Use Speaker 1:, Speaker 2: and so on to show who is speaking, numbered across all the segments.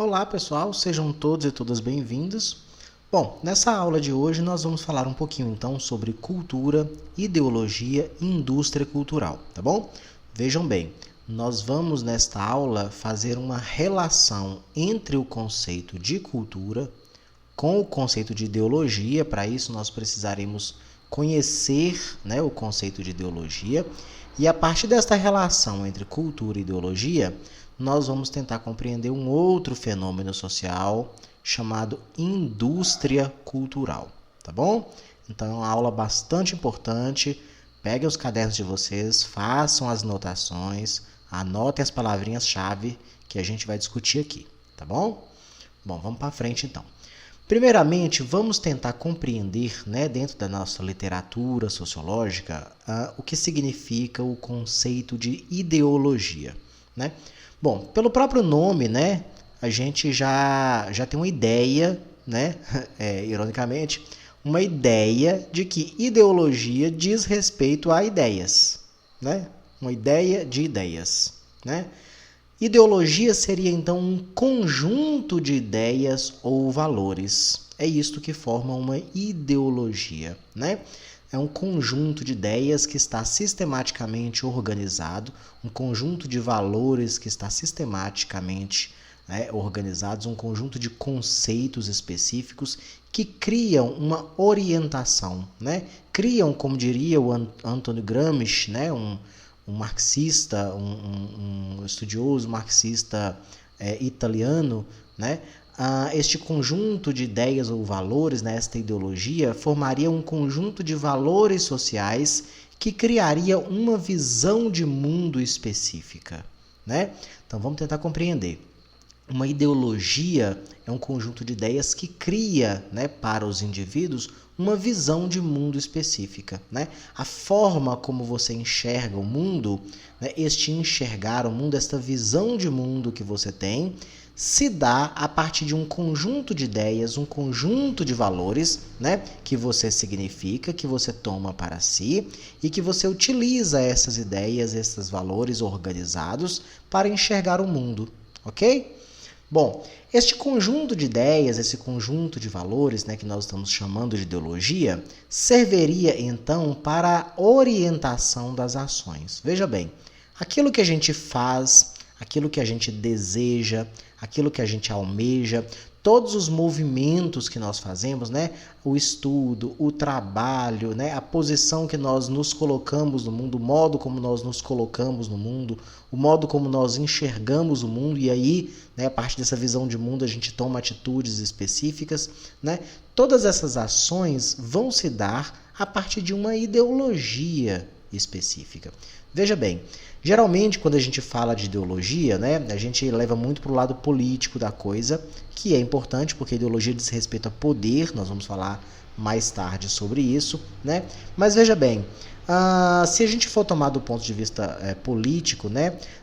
Speaker 1: Olá pessoal, sejam todos e todas bem-vindos. Bom, nessa aula de hoje nós vamos falar um pouquinho então sobre cultura, ideologia e indústria cultural, tá bom? Vejam bem, nós vamos nesta aula fazer uma relação entre o conceito de cultura com o conceito de ideologia. Para isso nós precisaremos conhecer, o conceito de ideologia, e a partir desta relação entre cultura e ideologia, nós vamos tentar compreender um outro fenômeno social chamado indústria cultural, tá bom? Então é uma aula bastante importante. Peguem os cadernos de vocês, façam as anotações, anotem as palavrinhas-chave que a gente vai discutir aqui, tá bom? Bom, vamos para frente então. Primeiramente, vamos tentar compreender, dentro da nossa literatura sociológica, o que significa o conceito de ideologia, né? Bom, pelo próprio nome, a gente já tem uma ideia, ironicamente, uma ideia de que ideologia diz respeito a ideias, uma ideia de ideias, Ideologia seria, então, um conjunto de ideias ou valores. É isto que forma uma ideologia, É um conjunto de ideias que está sistematicamente organizado, um conjunto de valores que está sistematicamente organizados, um conjunto de conceitos específicos que criam uma orientação, Criam, como diria o Antônio Gramsci, um marxista, um estudioso marxista italiano, este conjunto de ideias ou valores, esta ideologia, formaria um conjunto de valores sociais que criaria uma visão de mundo específica, Então vamos tentar compreender. Uma ideologia é um conjunto de ideias que cria, para os indivíduos uma visão de mundo específica, A forma como você enxerga o mundo, este enxergar o mundo, esta visão de mundo que você tem, se dá a partir de um conjunto de ideias, um conjunto de valores, que você significa, que você toma para si e que você utiliza essas ideias, esses valores organizados para enxergar o mundo, ok? Bom, este conjunto de ideias, esse conjunto de valores, que nós estamos chamando de ideologia, serviria então para a orientação das ações. Veja bem, aquilo que a gente faz, aquilo que a gente deseja, aquilo que a gente almeja, todos os movimentos que nós fazemos, o estudo, o trabalho, a posição que nós nos colocamos no mundo, o modo como nós nos colocamos no mundo, o modo como nós enxergamos o mundo, e aí, a partir dessa visão de mundo, a gente toma atitudes específicas, Todas essas ações vão se dar a partir de uma ideologia específica. Veja bem, geralmente quando a gente fala de ideologia, a gente leva muito para o lado político da coisa, que é importante porque a ideologia diz respeito a poder, nós vamos falar mais tarde sobre isso, Mas veja bem, se a gente for tomar do ponto de vista político,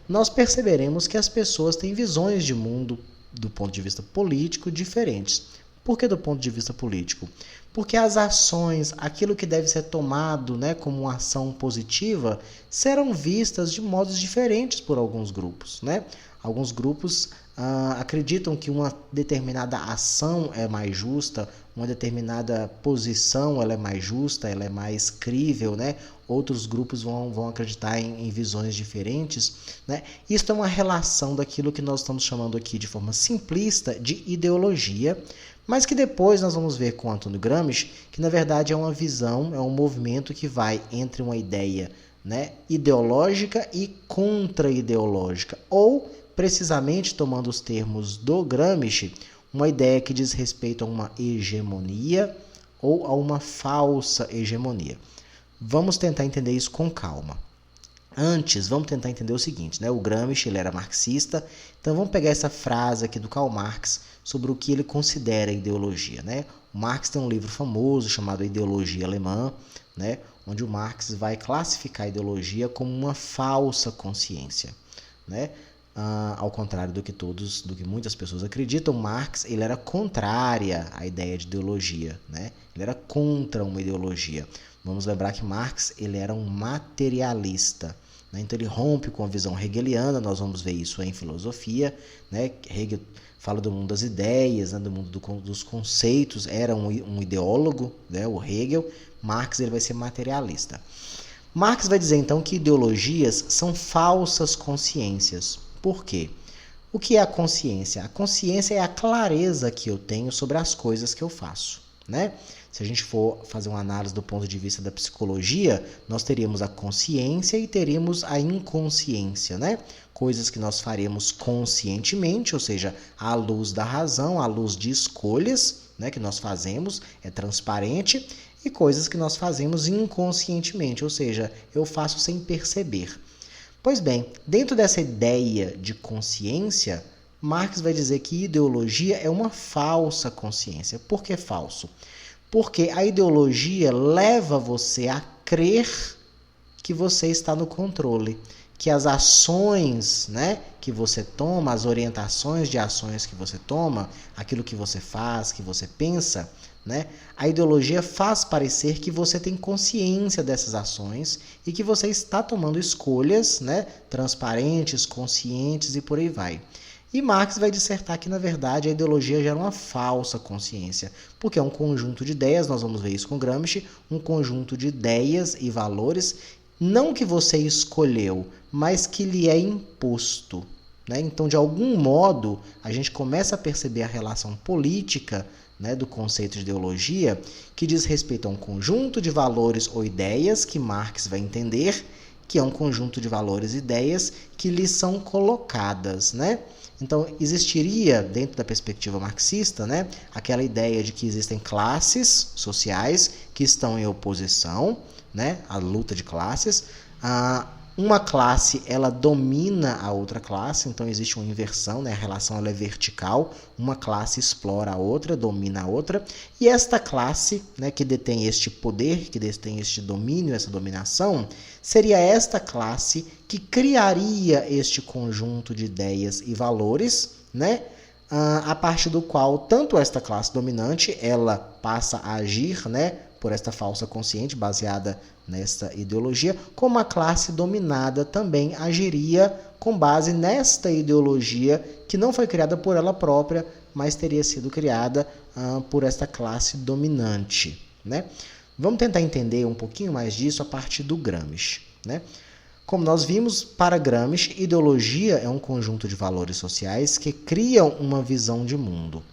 Speaker 1: nós perceberemos que as pessoas têm visões de mundo do ponto de vista político diferentes. Por que do ponto de vista político? Porque as ações, aquilo que deve ser tomado como uma ação positiva, serão vistas de modos diferentes por alguns grupos, Alguns grupos acreditam que uma determinada ação é mais justa, uma determinada posição ela é mais justa, ela é mais crível, Outros grupos vão acreditar em visões diferentes, Isso é uma relação daquilo que nós estamos chamando aqui de forma simplista de ideologia, mas que depois nós vamos ver com Antônio Gramsci que na verdade é uma visão, é um movimento que vai entre uma ideia ideológica e contra-ideológica, ou precisamente, tomando os termos do Gramsci, uma ideia que diz respeito a uma hegemonia ou a uma falsa hegemonia. Vamos tentar entender isso com calma. Antes, vamos tentar entender o seguinte, O Gramsci ele era marxista, então vamos pegar essa frase aqui do Karl Marx sobre o que ele considera ideologia, O Marx tem um livro famoso chamado Ideologia Alemã, onde o Marx vai classificar a ideologia como uma falsa consciência, Ao contrário do que muitas pessoas acreditam, Marx ele era contrária à ideia de ideologia, Ele era contra uma ideologia. Vamos lembrar que Marx ele era um materialista, né? Então ele rompe com a visão hegeliana, nós vamos ver isso em filosofia, né? Hegel fala do mundo das ideias, né? Do mundo dos conceitos, era um ideólogo, né? O Hegel. Marx ele vai ser materialista. Marx vai dizer então que ideologias são falsas consciências. Por quê? O que é a consciência? A consciência é a clareza que eu tenho sobre as coisas que eu faço, né? Se a gente for fazer uma análise do ponto de vista da psicologia, nós teríamos a consciência e teríamos a inconsciência, né? Coisas que nós faremos conscientemente, ou seja, à luz da razão, à luz de escolhas, né, que nós fazemos, é transparente, e coisas que nós fazemos inconscientemente, ou seja, eu faço sem perceber. Pois bem, dentro dessa ideia de consciência, Marx vai dizer que ideologia é uma falsa consciência. Por que falso? Porque a ideologia leva você a crer que você está no controle, que as ações, né, que você toma, as orientações de ações que você toma, aquilo que você faz, que você pensa, né, a ideologia faz parecer que você tem consciência dessas ações e que você está tomando escolhas, né, transparentes, conscientes e por aí vai. E Marx vai dissertar que, na verdade, a ideologia gera uma falsa consciência, porque é um conjunto de ideias, nós vamos ver isso com Gramsci, um conjunto de ideias e valores, não que você escolheu, mas que lhe é imposto, né? Então, de algum modo, a gente começa a perceber a relação política, né, do conceito de ideologia, que diz respeito a um conjunto de valores ou ideias que Marx vai entender que é um conjunto de valores e ideias que lhe são colocadas, né? Então, existiria, dentro da perspectiva marxista, né, aquela ideia de que existem classes sociais que estão em oposição, né, a luta de classes. Uma classe, ela domina a outra classe, então existe uma inversão, né, a relação ela é vertical, uma classe explora a outra, domina a outra, e esta classe, né, que detém este poder, que detém este domínio, essa dominação, seria esta classe que criaria este conjunto de ideias e valores, né, a partir do qual tanto esta classe dominante, ela passa a agir, né, por esta falsa consciente baseada nesta ideologia, como a classe dominada também agiria com base nesta ideologia que não foi criada por ela própria, mas teria sido criada por esta classe dominante, né? Vamos tentar entender um pouquinho mais disso a partir do Gramsci, né? Como nós vimos, para Gramsci, ideologia é um conjunto de valores sociais que criam uma visão de mundo.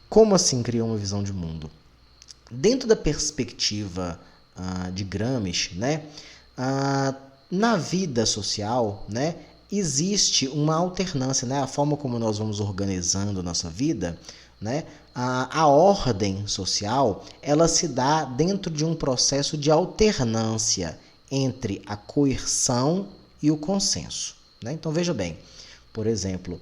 Speaker 1: Como assim criam uma visão de mundo? Dentro da perspectiva de Gramsci, né, na vida social, né, existe uma alternância, né, a forma como nós vamos organizando nossa vida, né, a ordem social, ela se dá dentro de um processo de alternância entre a coerção e o consenso, né? Então veja bem, por exemplo,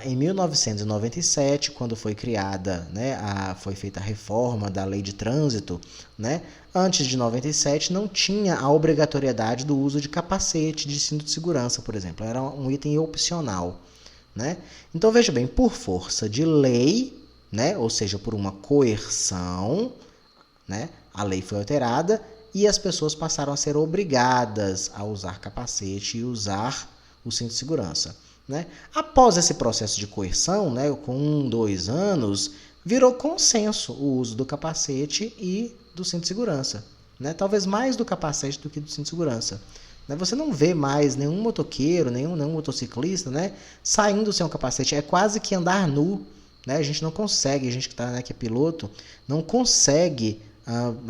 Speaker 1: em 1997, quando foi criada, né, foi feita a reforma da lei de trânsito, né, antes de 97 não tinha a obrigatoriedade do uso de capacete, de cinto de segurança, por exemplo, era um item opcional, né? Então veja bem, por força de lei, né, ou seja, por uma coerção, né, a lei foi alterada e as pessoas passaram a ser obrigadas a usar capacete e usar o cinto de segurança, né? Após esse processo de coerção, né, com 2 anos, virou consenso o uso do capacete e do cinto de segurança, né? Talvez mais do capacete do que do cinto de segurança, né? Você não vê mais nenhum motoqueiro, nenhum motociclista, né, saindo sem um capacete. É quase que andar nu, né? A gente não consegue, a gente que tá, né, que é piloto, não consegue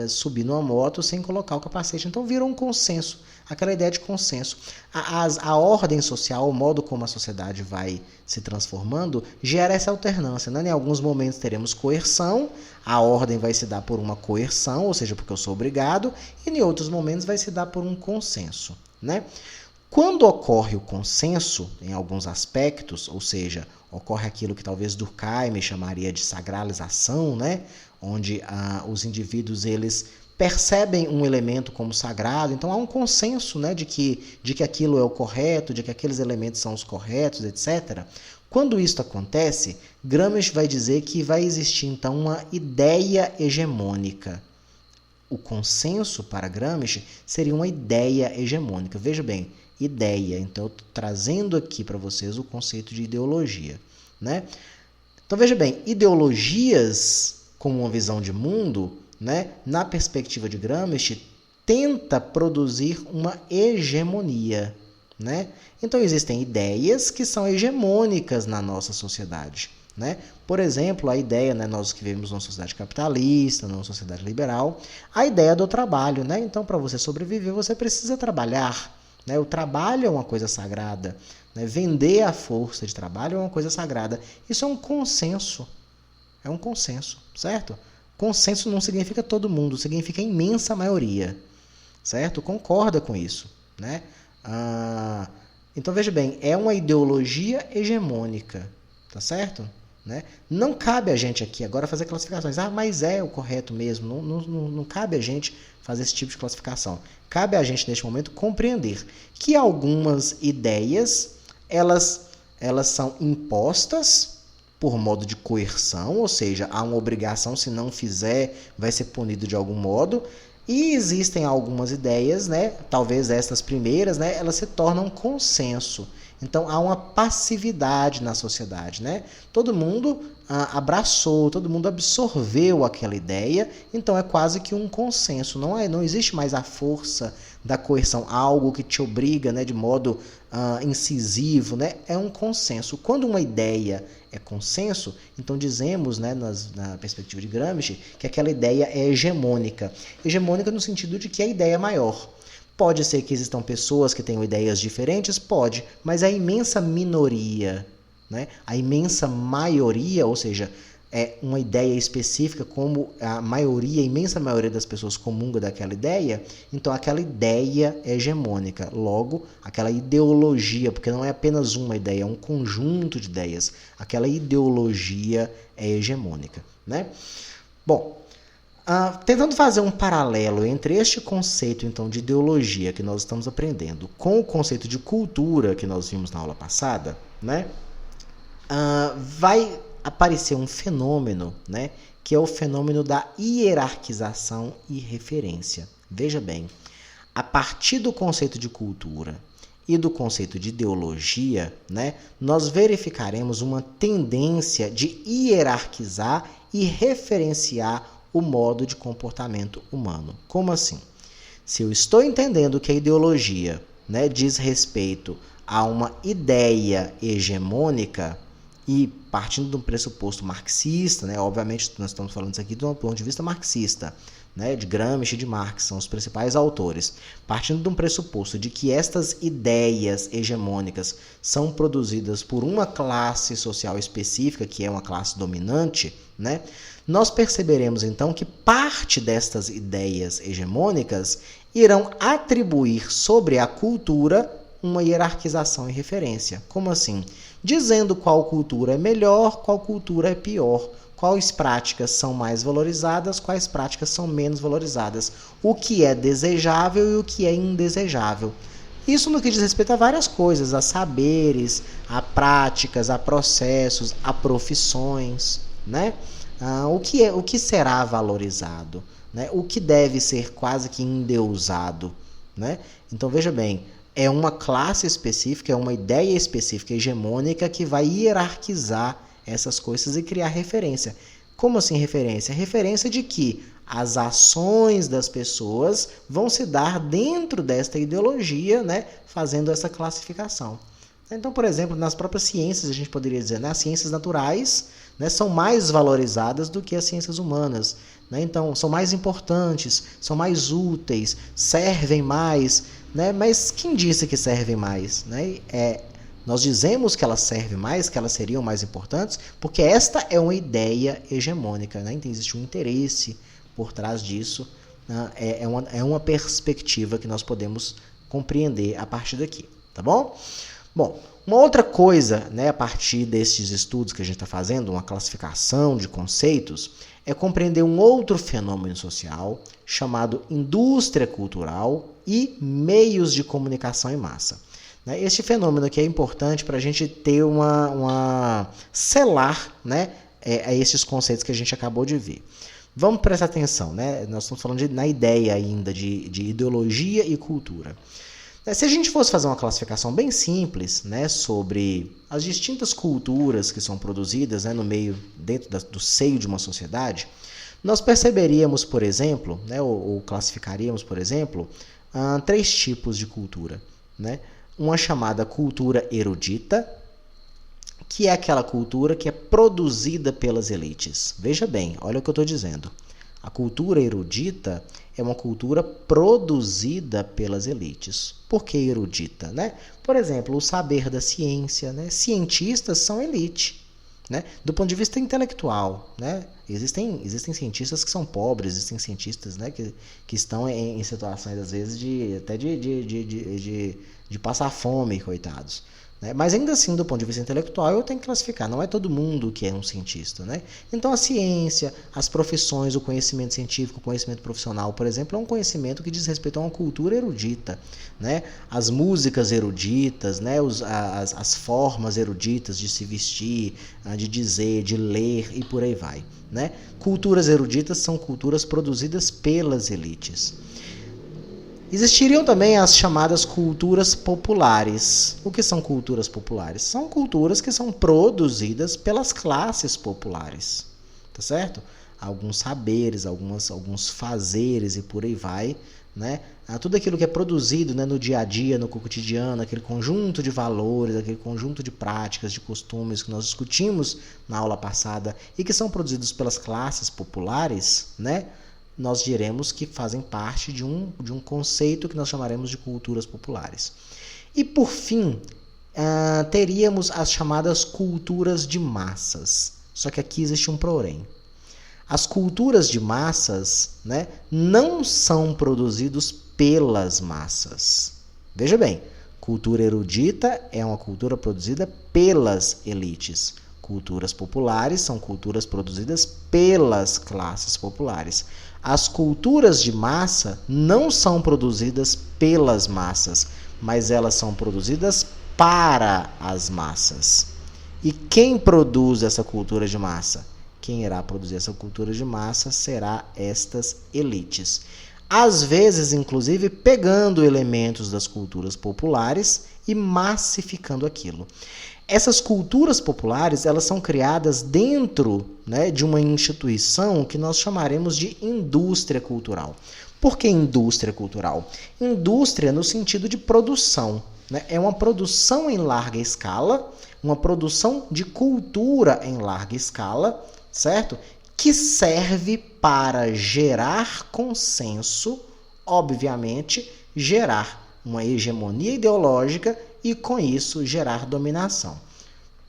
Speaker 1: subir numa moto sem colocar o capacete. Então virou um consenso, aquela ideia de consenso. A ordem social, o modo como a sociedade vai se transformando, gera essa alternância, né? Em alguns momentos teremos coerção, a ordem vai se dar por uma coerção, ou seja, porque eu sou obrigado, e em outros momentos vai se dar por um consenso, né? Quando ocorre o consenso, em alguns aspectos, ou seja, ocorre aquilo que talvez Durkheim chamaria de sacralização, né? Onde os indivíduos eles percebem um elemento como sagrado, então há um consenso, né, de que aquilo é o correto, de que aqueles elementos são os corretos, etc. Quando isso acontece, Gramsci vai dizer que vai existir então uma ideia hegemônica. O consenso para Gramsci seria uma ideia hegemônica. Veja bem, ideia. Então, eu estou trazendo aqui para vocês o conceito de ideologia, né? Então, veja bem, ideologias como uma visão de mundo, né, na perspectiva de Gramsci, tenta produzir uma hegemonia, né? Então, existem ideias que são hegemônicas na nossa sociedade, né? Por exemplo, a ideia, né, nós que vivemos numa sociedade capitalista, numa sociedade liberal, a ideia do trabalho, né? Então, para você sobreviver, você precisa trabalhar, né? O trabalho é uma coisa sagrada, né? Vender a força de trabalho é uma coisa sagrada. Isso é um consenso, certo? Consenso não significa todo mundo, significa imensa maioria, certo? Concorda com isso, né? Então, veja bem, é uma ideologia hegemônica, tá certo? Né? Não cabe a gente aqui agora fazer classificações. Mas é o correto mesmo. Não cabe a gente fazer esse tipo de classificação. Cabe a gente, neste momento, compreender que algumas ideias, elas são impostas por modo de coerção, ou seja, há uma obrigação, se não fizer, vai ser punido de algum modo. E existem algumas ideias, né, talvez estas primeiras, né, elas se tornam consenso. Então, há uma passividade na sociedade, né? Todo mundo abraçou, todo mundo absorveu aquela ideia, então é quase que um consenso. Não existe mais a força da coerção, algo que te obriga, né, de modo incisivo, né? É um consenso. Quando uma ideia é consenso, então dizemos, né, na perspectiva de Gramsci, que aquela ideia é hegemônica. Hegemônica no sentido de que a ideia é maior. Pode ser que existam pessoas que tenham ideias diferentes? Pode, mas a imensa minoria, né? A imensa maioria, ou seja, é uma ideia específica, como a imensa maioria das pessoas comunga daquela ideia, então aquela ideia é hegemônica. Logo, aquela ideologia, porque não é apenas uma ideia, é um conjunto de ideias, aquela ideologia é hegemônica, né? Bom, tentando fazer um paralelo entre este conceito, então, de ideologia que nós estamos aprendendo com o conceito de cultura que nós vimos na aula passada, né, vai aparecer um fenômeno, né, que é o fenômeno da hierarquização e referência. Veja bem, a partir do conceito de cultura e do conceito de ideologia, né, nós verificaremos uma tendência de hierarquizar e referenciar o modo de comportamento humano. Como assim? Se eu estou entendendo que a ideologia, né, diz respeito a uma ideia hegemônica e partindo de um pressuposto marxista, né, obviamente nós estamos falando isso aqui de um ponto de vista marxista, né, de Gramsci e de Marx, são os principais autores, partindo de um pressuposto de que estas ideias hegemônicas são produzidas por uma classe social específica, que é uma classe dominante, né, nós perceberemos então que parte destas ideias hegemônicas irão atribuir sobre a cultura uma hierarquização e referência. Como assim? Dizendo qual cultura é melhor, qual cultura é pior, quais práticas são mais valorizadas, quais práticas são menos valorizadas, o que é desejável e o que é indesejável. Isso no que diz respeito a várias coisas, a saberes, a práticas, a processos, a profissões, né? O que será valorizado, né? O que deve ser quase que endeusado, né? Então, veja bem, é uma classe específica, é uma ideia específica hegemônica que vai hierarquizar essas coisas e criar referência. Como assim referência? Referência de que as ações das pessoas vão se dar dentro desta ideologia, né? Fazendo essa classificação. Então, por exemplo, nas próprias ciências, a gente poderia dizer, né, as ciências naturais, né, são mais valorizadas do que as ciências humanas. Né? Então, são mais importantes, são mais úteis, servem mais. Né? Mas quem disse que servem mais? Né? Nós dizemos que elas servem mais, que elas seriam mais importantes, porque esta é uma ideia hegemônica. Né? Então, existe um interesse por trás disso. Né? É uma perspectiva que nós podemos compreender a partir daqui. Tá bom? Bom, uma outra coisa, né, a partir desses estudos que a gente está fazendo, uma classificação de conceitos, é compreender um outro fenômeno social chamado indústria cultural e meios de comunicação em massa. Este fenômeno aqui é importante para a gente ter selar, né, a esses conceitos que a gente acabou de ver. Vamos prestar atenção, né? Nós estamos falando na ideia ainda de ideologia e cultura. Se a gente fosse fazer uma classificação bem simples, né, sobre as distintas culturas que são produzidas, né, no meio, dentro do seio de uma sociedade, nós perceberíamos, por exemplo, né, ou classificaríamos, por exemplo, 3 tipos de cultura. Né? Uma chamada cultura erudita, que é aquela cultura que é produzida pelas elites. Veja bem, olha o que eu estou dizendo. A cultura erudita é uma cultura produzida pelas elites. Por que erudita? Né? Por exemplo, o saber da ciência. Né? Cientistas são elite. Né? Do ponto de vista intelectual, né? Existem cientistas que são pobres, existem cientistas, né, que estão em situações, às vezes, até de passar fome, coitados. Né? Mas ainda assim, do ponto de vista intelectual, eu tenho que classificar. Não é todo mundo que é um cientista. Né? Então, a ciência, as profissões, o conhecimento científico, o conhecimento profissional, por exemplo, é um conhecimento que diz respeito a uma cultura erudita. Né? As músicas eruditas, né? as formas eruditas de se vestir, de dizer, de ler e por aí vai. Né? Culturas eruditas são culturas produzidas pelas elites. Existiriam também as chamadas culturas populares. O que são culturas populares? São culturas que são produzidas pelas classes populares, tá certo? Alguns saberes, alguns fazeres e por aí vai, né? Tudo aquilo que é produzido, né, no dia a dia, no cotidiano, aquele conjunto de valores, aquele conjunto de práticas, de costumes que nós discutimos na aula passada e que são produzidos pelas classes populares, né? Nós diremos que fazem parte de um conceito que nós chamaremos de culturas populares. E, por fim, teríamos as chamadas culturas de massas. Só que aqui existe um porém. As culturas de massas, né, não são produzidos pelas massas. Veja bem, cultura erudita é uma cultura produzida pelas elites. Culturas populares são culturas produzidas pelas classes populares. As culturas de massa não são produzidas pelas massas, mas elas são produzidas para as massas. E quem produz essa cultura de massa? Quem irá produzir essa cultura de massa será estas elites. Às vezes, inclusive, pegando elementos das culturas populares e massificando aquilo. Essas culturas populares, elas são criadas dentro, né, de uma instituição que nós chamaremos de indústria cultural. Por que indústria cultural? Indústria no sentido de produção. Né? É uma produção em larga escala, uma produção de cultura em larga escala, certo? Que serve para gerar consenso, obviamente, gerar uma hegemonia ideológica e, com isso, gerar dominação.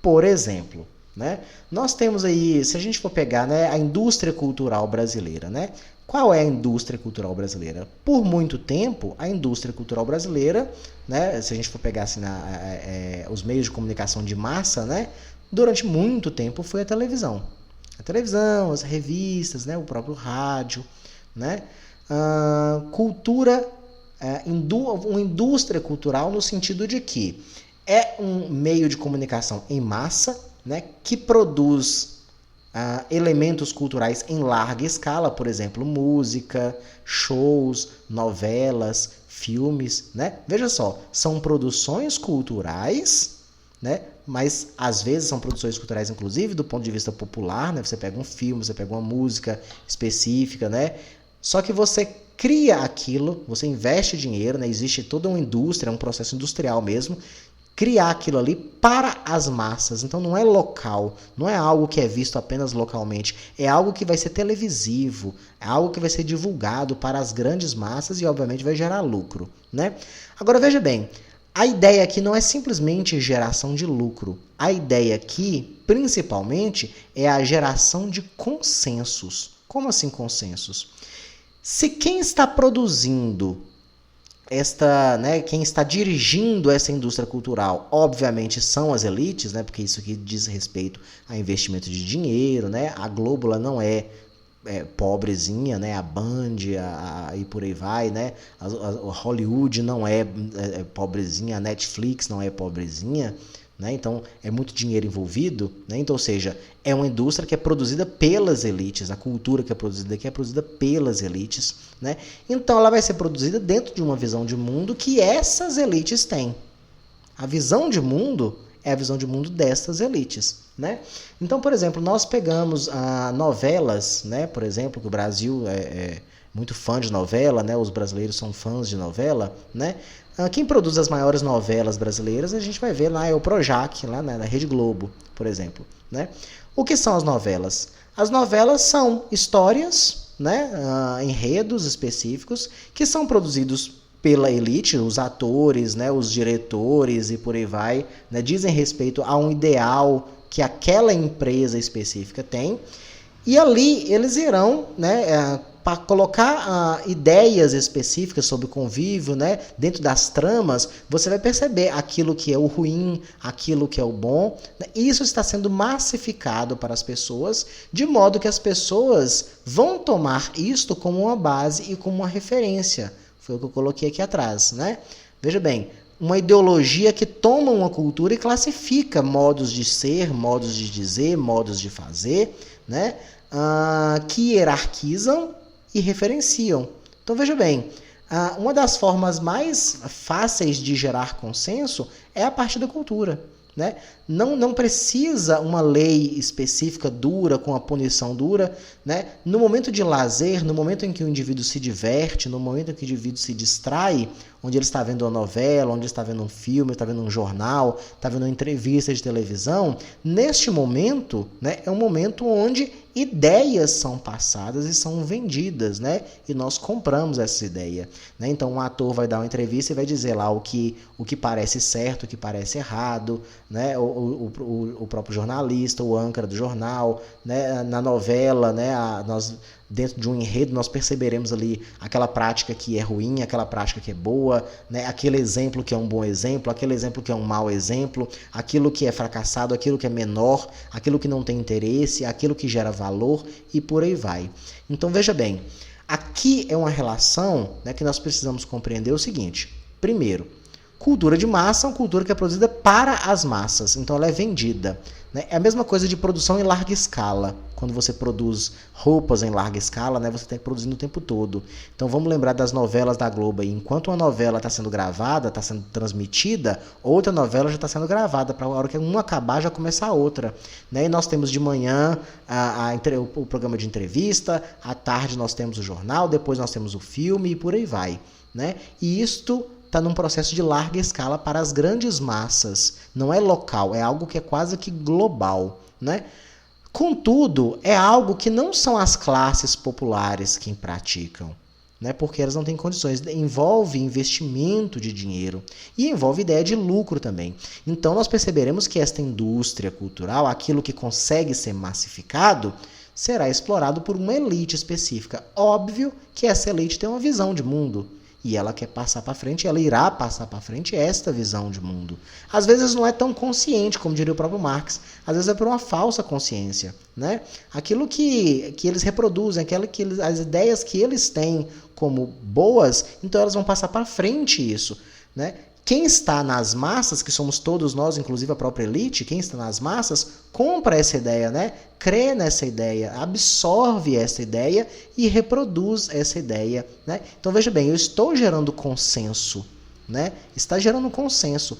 Speaker 1: Por exemplo, né, nós temos aí, se a gente for pegar, né, a indústria cultural brasileira, né? Qual é a indústria cultural brasileira? Por muito tempo, a indústria cultural brasileira, né, se a gente for pegar assim, os meios de comunicação de massa, né, durante muito tempo foi a televisão. A televisão, as revistas, né, o próprio rádio, né? Uma indústria cultural no sentido de que é um meio de comunicação em massa, né, que produz elementos culturais em larga escala, por exemplo, música, shows, novelas, filmes, né? Veja só, são produções culturais, né? Mas às vezes são produções culturais, inclusive, do ponto de vista popular, né? Você pega um filme, você pega uma música específica, né? Só que você cria aquilo, você investe dinheiro, né? Existe toda uma indústria, um processo industrial mesmo, criar aquilo ali para as massas. Então não é local, não é algo que é visto apenas localmente, é algo que vai ser televisivo, é algo que vai ser divulgado para as grandes massas e obviamente vai gerar lucro, né? Agora veja bem, a ideia aqui não é simplesmente geração de lucro. A ideia aqui, principalmente, é a geração de consensos. Como assim consensos? Se quem está produzindo quem está dirigindo essa indústria cultural, obviamente são as elites, né? Porque isso aqui diz respeito a investimento de dinheiro, né? A Globo ela não é pobrezinha, né? A Band e por aí vai, né? A Hollywood não é pobrezinha, a Netflix não é pobrezinha, né? Então é muito dinheiro envolvido, né? Então, ou seja, é uma indústria que é produzida pelas elites, a cultura que é produzida aqui é produzida pelas elites, né? Então ela vai ser produzida dentro de uma visão de mundo que essas elites têm. A visão de mundo é a visão de mundo dessas elites, né? Então, por exemplo, nós pegamos novelas, né? Por exemplo, que o Brasil é muito fã de novela, né? Os brasileiros são fãs de novela, né? Quem produz as maiores novelas brasileiras, a gente vai ver lá, é o Projac, lá na Rede Globo, por exemplo, né? O que são as novelas? As novelas são histórias, né? Enredos específicos que são produzidos pela elite, os atores, né, os diretores e por aí vai, né, dizem respeito a um ideal que aquela empresa específica tem, e ali eles irão, né, para colocar ideias específicas sobre o convívio, né, dentro das tramas, você vai perceber aquilo que é o ruim, aquilo que é o bom, né, e isso está sendo massificado para as pessoas, de modo que as pessoas vão tomar isto como uma base e como uma referência. Foi o que eu coloquei aqui atrás, né? Veja bem, uma ideologia que toma uma cultura e classifica modos de ser, modos de dizer, modos de fazer, né? Que hierarquizam e referenciam. Então, veja bem, uma das formas mais fáceis de gerar consenso é a partir da cultura, né? Não precisa uma lei específica dura, com a punição dura, né? No momento de lazer, no momento em que o indivíduo se diverte, no momento em que o indivíduo se distrai, onde ele está vendo uma novela, onde ele está vendo um filme, está vendo um jornal, está vendo uma entrevista de televisão, neste momento, né, é um momento onde ideias são passadas e são vendidas, né? E nós compramos essa ideia, né? Então um ator vai dar uma entrevista e vai dizer lá o que parece certo, o que parece errado, né? O próprio jornalista, o âncora do jornal, né? Na novela, né? Nós dentro de um enredo nós perceberemos ali aquela prática que é ruim, aquela prática que é boa, né? Aquele exemplo que é um bom exemplo, aquele exemplo que é um mau exemplo, aquilo que é fracassado, aquilo que é menor, aquilo que não tem interesse, aquilo que gera valor e por aí vai. Então veja bem, aqui é uma relação, né, que nós precisamos compreender o seguinte. Primeiro, cultura de massa é uma cultura que é produzida para as massas, então ela é vendida, né? É a mesma coisa de produção em larga escala. Quando você produz roupas em larga escala, né, você tem que produzir o tempo todo. Então vamos lembrar das novelas da Globo aí. Enquanto uma novela está sendo gravada, está sendo transmitida, outra novela já está sendo gravada, para a hora que uma acabar já começar a outra, né? E nós temos de manhã o programa de entrevista, à tarde nós temos o jornal, depois nós temos o filme e por aí vai, né? E isto está num processo de larga escala para as grandes massas. Não é local, é algo que é quase que global, né? Contudo, é algo que não são as classes populares que praticam, né? Porque elas não têm condições. Envolve investimento de dinheiro e envolve ideia de lucro também. Então nós perceberemos que esta indústria cultural, aquilo que consegue ser massificado, será explorado por uma elite específica. Óbvio que essa elite tem uma visão de mundo. E ela quer passar para frente, ela irá passar para frente esta visão de mundo. Às vezes não é tão consciente, como diria o próprio Marx. Às vezes é por uma falsa consciência, né? Aquilo que eles reproduzem, as ideias que eles têm como boas, então elas vão passar para frente isso, né? Quem está nas massas, que somos todos nós, inclusive a própria elite, quem está nas massas, compra essa ideia, né? Crê nessa ideia, absorve essa ideia e reproduz essa ideia, né? Então veja bem, eu estou gerando consenso, né? Está gerando consenso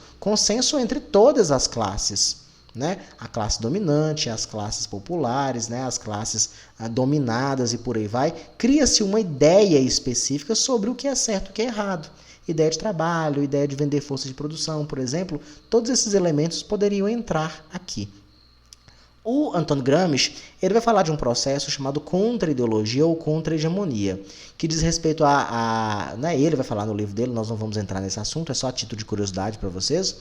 Speaker 1: entre todas as classes, né? A classe dominante, as classes populares, né? As classes dominadas e por aí vai. Cria-se uma ideia específica sobre o que é certo e o que é errado. Ideia de trabalho, ideia de vender força de produção, por exemplo, todos esses elementos poderiam entrar aqui. O Antônio Gramsci, ele vai falar de um processo chamado contra-ideologia ou contra-hegemonia, que diz respeito né, ele vai falar no livro dele, nós não vamos entrar nesse assunto, é só a título de curiosidade para vocês,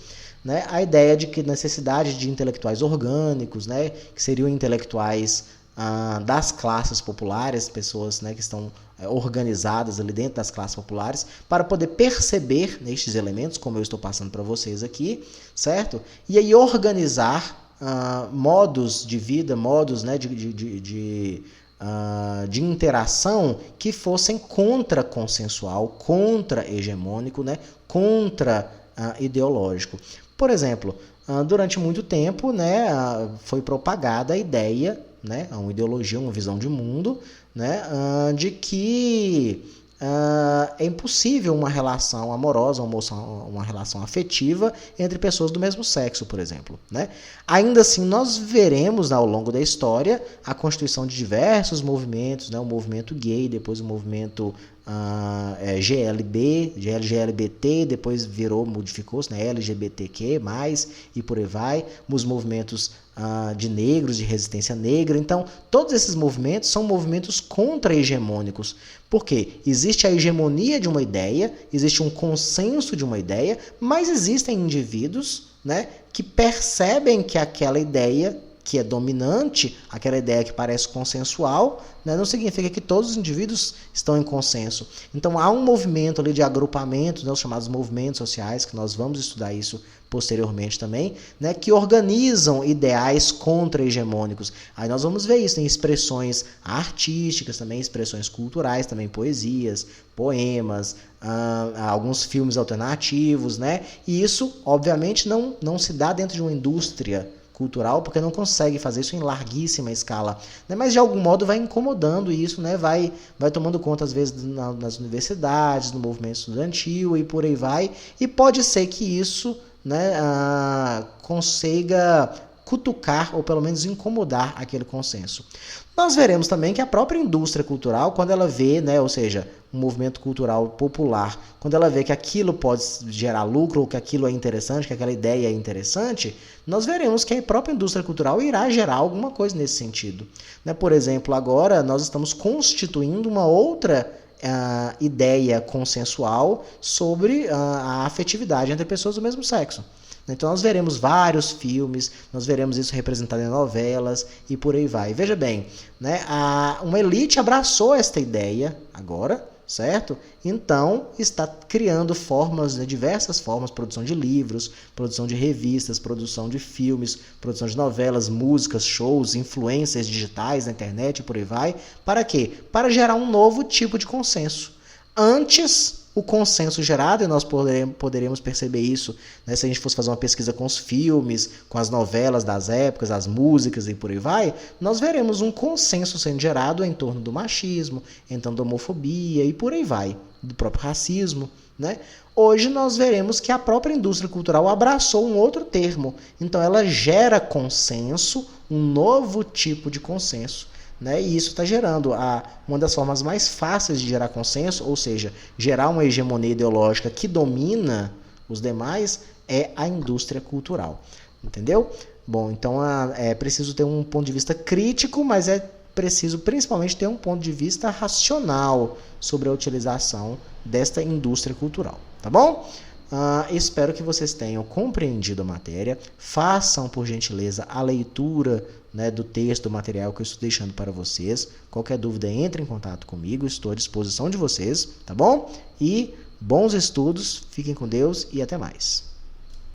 Speaker 1: né, a ideia de que necessidade de intelectuais orgânicos, né, que seriam intelectuais das classes populares, pessoas, né, que estão organizadas ali dentro das classes populares, para poder perceber nestes elementos, como eu estou passando para vocês aqui, certo? E aí organizar modos de vida, modos, né, de interação que fossem contra-consensual, contra-hegemônico, né, contra-ideológico. Por exemplo, durante muito tempo, né, foi propagada a ideia, né, uma ideologia, uma visão de mundo, né, de que é impossível uma relação amorosa, uma relação afetiva entre pessoas do mesmo sexo, por exemplo, né? Ainda assim, nós veremos ao longo da história a constituição de diversos movimentos, né? O movimento gay, depois o movimento GLBT, depois modificou-se, né? LGBTQ+, e por aí vai, os movimentos de negros, de resistência negra. Então, todos esses movimentos são movimentos contra-hegemônicos. Por quê? Existe a hegemonia de uma ideia, existe um consenso de uma ideia, mas existem indivíduos, né, que percebem que aquela ideia que é dominante, aquela ideia que parece consensual, né, não significa que todos os indivíduos estão em consenso. Então há um movimento ali de agrupamento, né, os chamados movimentos sociais, que nós vamos estudar isso posteriormente também, né, que organizam ideais contra-hegemônicos. Aí nós vamos ver isso em expressões artísticas também, expressões culturais também, poesias, poemas, alguns filmes alternativos, né? E isso, obviamente, não se dá dentro de uma indústria cultural, porque não consegue fazer isso em larguíssima escala, né? Mas de algum modo vai incomodando isso, né? vai tomando conta às vezes nas universidades, no movimento estudantil e por aí vai, e pode ser que isso, né, consiga cutucar ou pelo menos incomodar aquele consenso. Nós veremos também que a própria indústria cultural, quando ela vê, né, ou seja, um movimento cultural popular, quando ela vê que aquilo pode gerar lucro, ou que aquilo é interessante, que aquela ideia é interessante, nós veremos que a própria indústria cultural irá gerar alguma coisa nesse sentido, né? Por exemplo, agora nós estamos constituindo uma outra ideia consensual sobre a afetividade entre pessoas do mesmo sexo. Então nós veremos vários filmes, nós veremos isso representado em novelas e por aí vai. Veja bem, né, uma elite abraçou esta ideia agora, certo? Então está criando formas, né, diversas formas, produção de livros, produção de revistas, produção de filmes, produção de novelas, músicas, shows, influências digitais na internet e por aí vai. Para quê? Para gerar um novo tipo de consenso. Antes, o consenso gerado, e nós poderíamos perceber isso, né, se a gente fosse fazer uma pesquisa com os filmes, com as novelas das épocas, as músicas e por aí vai, nós veremos um consenso sendo gerado em torno do machismo, em torno da homofobia e por aí vai, do próprio racismo, né? Hoje nós veremos que a própria indústria cultural abraçou um outro termo, então ela gera consenso, um novo tipo de consenso. Né? E isso está gerando uma das formas mais fáceis de gerar consenso, ou seja, gerar uma hegemonia ideológica que domina os demais, é a indústria cultural. Entendeu? Bom, então é preciso ter um ponto de vista crítico, mas é preciso principalmente ter um ponto de vista racional sobre a utilização desta indústria cultural. Tá bom? Espero que vocês tenham compreendido a matéria. Façam, por gentileza, a leitura, né, do texto, do material que eu estou deixando para vocês. Qualquer dúvida, entre em contato comigo. Estou à disposição de vocês, tá bom? E bons estudos, fiquem com Deus e até mais.